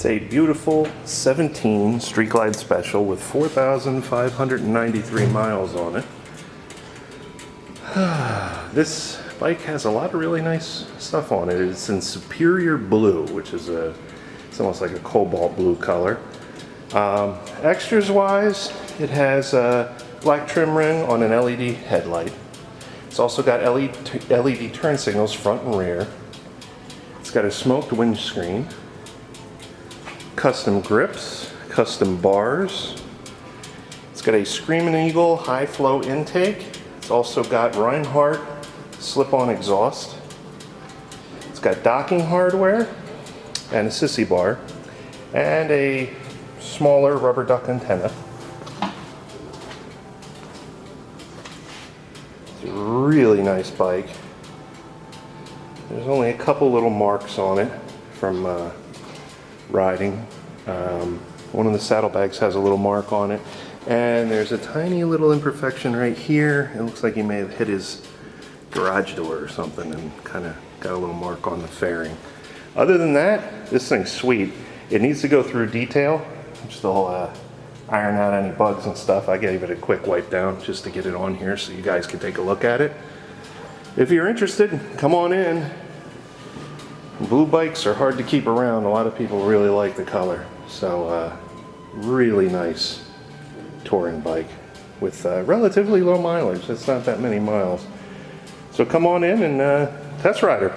It's a beautiful 17 Street Glide Special with 4,593 miles on it. This bike has a lot of really nice stuff on it. It's in Superior Blue, which is it's almost like a cobalt blue color. Extras wise, it has a black trim ring on an LED headlight. It's also got LED turn signals front and rear. It's got a smoked windscreen, custom grips, custom bars. It's got a Screamin Eagle high flow intake. It's also got Rinehardt slip-on exhaust. It's got docking hardware and a Sissy bar and a smaller rubber duck antenna. It's a really nice bike. There's only a couple little marks on it from riding. One of the saddlebags has a little mark on it, and there's a tiny little imperfection right here. It looks like he may have hit his garage door or something and kind of got a little mark on the fairing. Other than that, this thing's sweet. It needs to go through detail, which they'll iron out any bugs and stuff. I gave it a quick wipe down just to get it on here so you guys can take a look at it. If you're interested, come on in. Blue bikes are hard to keep around. A lot of people really like the color. So really nice touring bike with relatively low mileage. It's not that many miles. So come on in and test ride her.